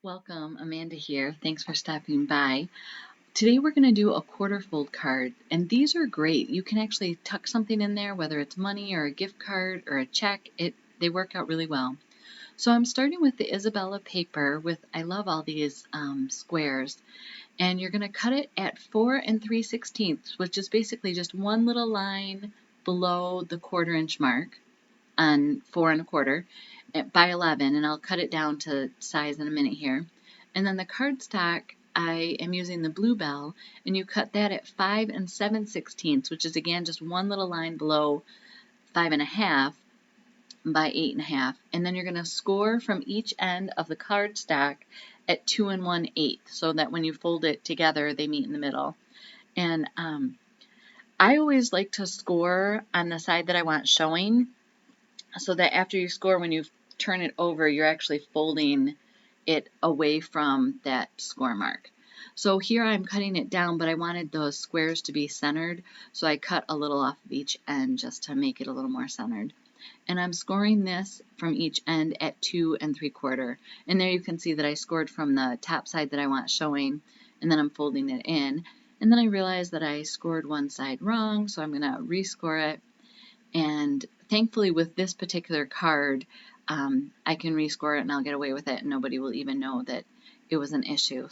Welcome, Amanda here. Thanks for stopping by. Today we're going to do a quarter fold card, and these are great. You can actually tuck something in there, whether it's money or a gift card or a check. They work out really well. So I'm starting with the Isabella paper I love all these squares, and you're going to cut it at 4 3/16, which is basically just one little line below the 1/4 inch mark on 4 1/4 by 11, and I'll cut it down to size in a minute here. And then the cardstock, I am using the Bluebell, and you cut that at 5 7/16, which is again just one little line below 5 1/2 by 8 1/2, and then you're going to score from each end of the cardstock at 2 1/8, so that when you fold it together, they meet in the middle. And I always like to score on the side that I want showing, so that after you score, when you turn it over, you're actually folding it away from that score mark. So here I'm cutting it down, but I wanted those squares to be centered, so I cut a little off of each end just to make it a little more centered. And I'm scoring this from each end at 2 3/4. And there you can see that I scored from the top side that I want showing, and then I'm folding it in. And then I realized that I scored one side wrong, so I'm going to rescore it. And thankfully with this particular card, I can rescore it and I'll get away with it, and nobody will even know that it was an issue.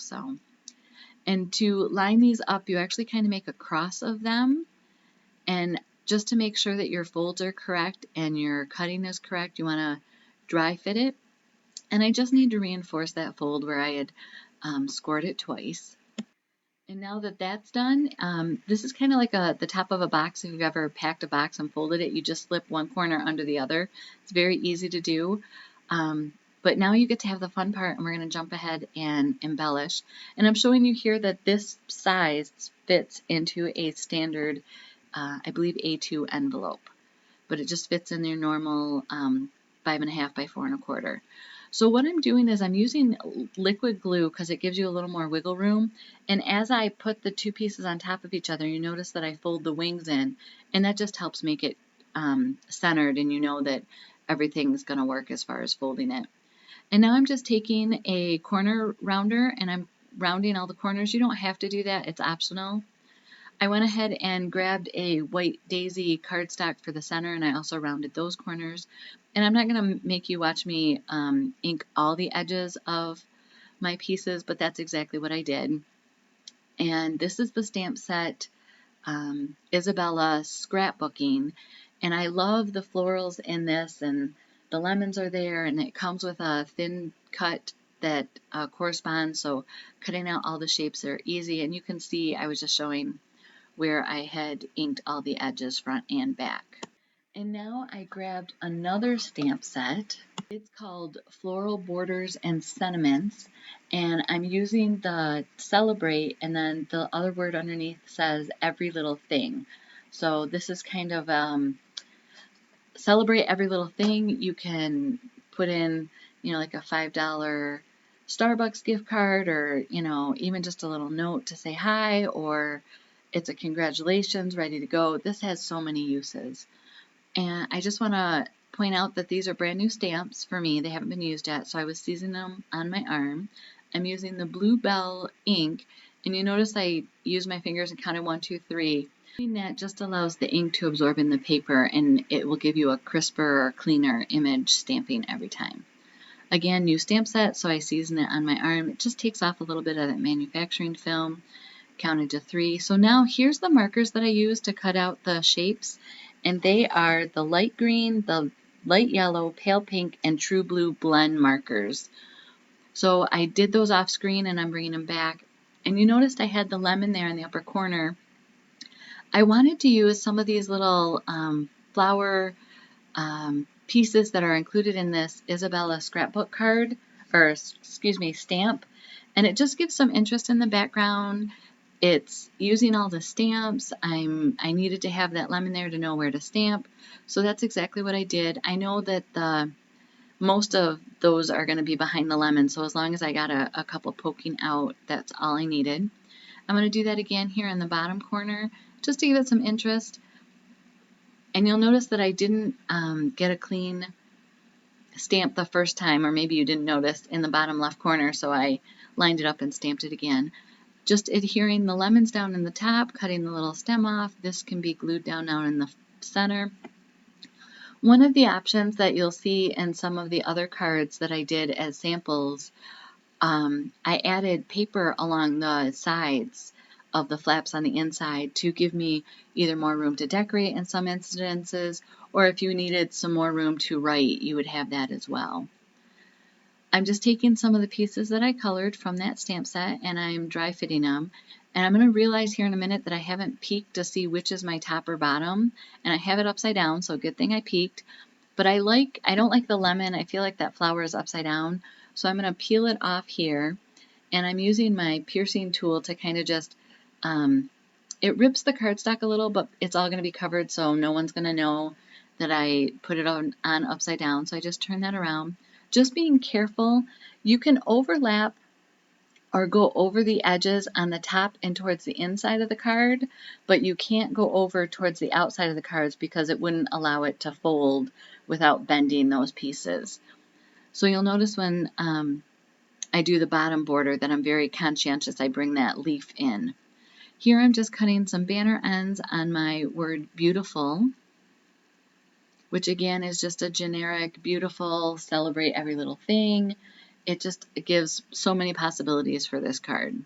And to line these up, you actually kind of make a cross of them, and just to make sure that your folds are correct and your cutting is correct, you want to dry fit it. And I just need to reinforce that fold where I had scored it twice. And now that that's done, this is kind of like the top of a box. If you've ever packed a box and folded it, you just slip one corner under the other. It's very easy to do. But now you get to have the fun part, and we're going to jump ahead and embellish. And I'm showing you here that this size fits into a standard, I believe, A2 envelope. But it just fits in your normal 5 1/2 by 4 1/4. So what I'm doing is I'm using liquid glue because it gives you a little more wiggle room. And as I put the two pieces on top of each other, you notice that I fold the wings in, and that just helps make it centered, and you know that everything's going to work as far as folding it. And now I'm just taking a corner rounder and I'm rounding all the corners. You don't have to do that, it's optional. I went ahead and grabbed a white daisy cardstock for the center, and I also rounded those corners. And I'm not going to make you watch me ink all the edges of my pieces, but that's exactly what I did. And this is the stamp set Isabella Scrapbooking, and I love the florals in this, and the lemons are there, and it comes with a thin cut that corresponds, so cutting out all the shapes are easy. And you can see I was just showing where I had inked all the edges front and back. And now I grabbed another stamp set. It's called Floral Borders and Sentiments, and I'm using the Celebrate, and then the other word underneath says Every Little Thing. So this is kind of celebrate every little thing. You can put in, like a $5 Starbucks gift card, or, even just a little note to say hi, or it's a congratulations, ready to go. This has so many uses. And I just want to point out that these are brand new stamps for me. They haven't been used yet, so I was seasoning them on my arm. I'm using the Bluebell ink, and you notice I used my fingers and counted 1, 2, 3. Doing that just allows the ink to absorb in the paper, and it will give you a crisper or cleaner image stamping every time. Again, new stamp set, so I season it on my arm. It just takes off a little bit of that manufacturing film. Counted to 3. So now here's the markers that I use to cut out the shapes, and they are the light green, the light yellow, pale pink, and true blue blend markers. So I did those off screen, and I'm bringing them back. And you noticed I had the lemon there in the upper corner. I wanted to use some of these little flower pieces that are included in this Isabella scrapbook card, or excuse me, stamp, and it just gives some interest in the background. It's using all the stamps. I needed to have that lemon there to know where to stamp, so that's exactly what I did. I know that most of those are going to be behind the lemon, so as long as I got a couple poking out, that's all I needed. I'm going to do that again here in the bottom corner, just to give it some interest. And you'll notice that I didn't get a clean stamped the first time, or maybe you didn't notice in the bottom left corner, so I lined it up and stamped it again. Just adhering the lemons down in the top, cutting the little stem off. This can be glued down in the center. One of the options that you'll see in some of the other cards that I did as samples, I added paper along the sides of the flaps on the inside to give me either more room to decorate in some instances, or if you needed some more room to write, you would have that as well. I'm just taking some of the pieces that I colored from that stamp set and I'm dry fitting them. And I'm going to realize here in a minute that I haven't peeked to see which is my top or bottom. And I have it upside down, so good thing I peeked. But I don't like the lemon. I feel like that flower is upside down. So I'm going to peel it off here. And I'm using my piercing tool to kind of just, it rips the cardstock a little, but it's all going to be covered, so no one's going to know that I put it on upside down. So I just turn that around. Just being careful, you can overlap or go over the edges on the top and towards the inside of the card, but you can't go over towards the outside of the cards because it wouldn't allow it to fold without bending those pieces. So you'll notice when I do the bottom border that I'm very conscientious. I bring that leaf in. Here I'm just cutting some banner ends on my word beautiful, which again is just a generic beautiful, celebrate every little thing. It gives so many possibilities for this card.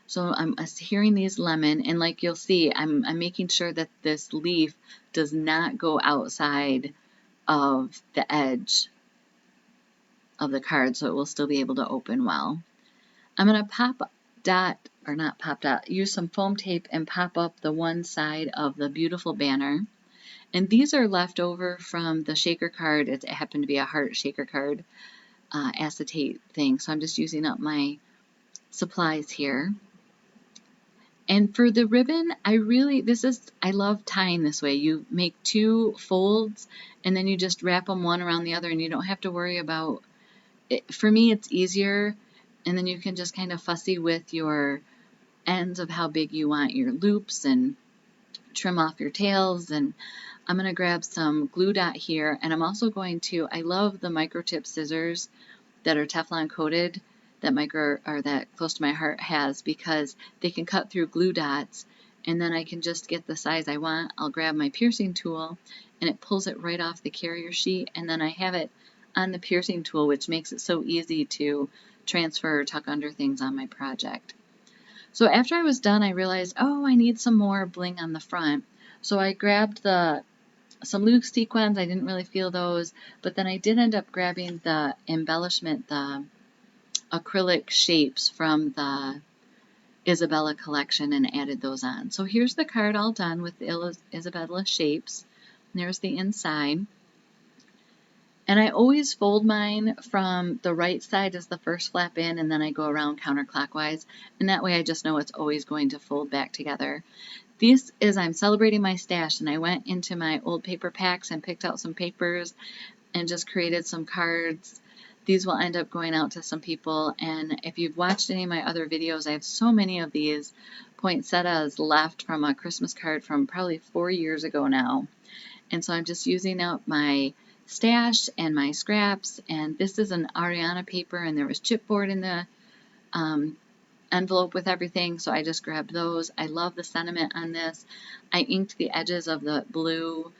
So I'm adhering these lemon, and like you'll see, I'm making sure that this leaf does not go outside of the edge of the card, so it will still be able to open well. I'm going to use some foam tape and pop up the one side of the beautiful banner. And these are left over from the shaker card. It happened to be a heart shaker card acetate thing. So I'm just using up my supplies here. And for the ribbon, I love tying this way. You make two folds and then you just wrap them one around the other and you don't have to worry about it. For me, it's easier. And then you can just kind of fussy with your ends of how big you want your loops and trim off your tails. And I'm going to grab some glue dot here, and I'm also going to, I love the microtip scissors that are Teflon coated that Close to My Heart has, because they can cut through glue dots, and then I can just get the size I want. I'll grab my piercing tool and it pulls it right off the carrier sheet, and then I have it on the piercing tool, which makes it so easy to transfer or tuck under things on my project. So after I was done, I realized, oh, I need some more bling on the front. So I grabbed some loose sequins. I didn't really feel those, but then I did end up grabbing the embellishment, the acrylic shapes from the Isabella collection, and added those on. So here's the card all done with the Isabella shapes. And there's the inside. And I always fold mine from the right side as the first flap in, and then I go around counterclockwise, and that way I just know it's always going to fold back together. I'm celebrating my stash, and I went into my old paper packs and picked out some papers and just created some cards. These will end up going out to some people, and if you've watched any of my other videos, I have so many of these poinsettias left from a Christmas card from probably 4 years ago now. And so I'm just using up my stash and my scraps, and this is an Ariana paper, and there was chipboard in the envelope with everything, so I just grabbed those. I love the sentiment on this. I inked the edges of the blue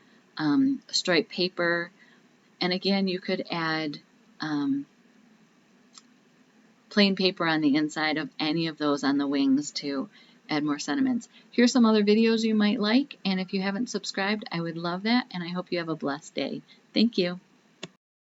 striped paper, and again you could add plain paper on the inside of any of those on the wings to add more sentiments. Here's some other videos you might like, and if you haven't subscribed, I would love that, and I hope you have a blessed day. Thank you.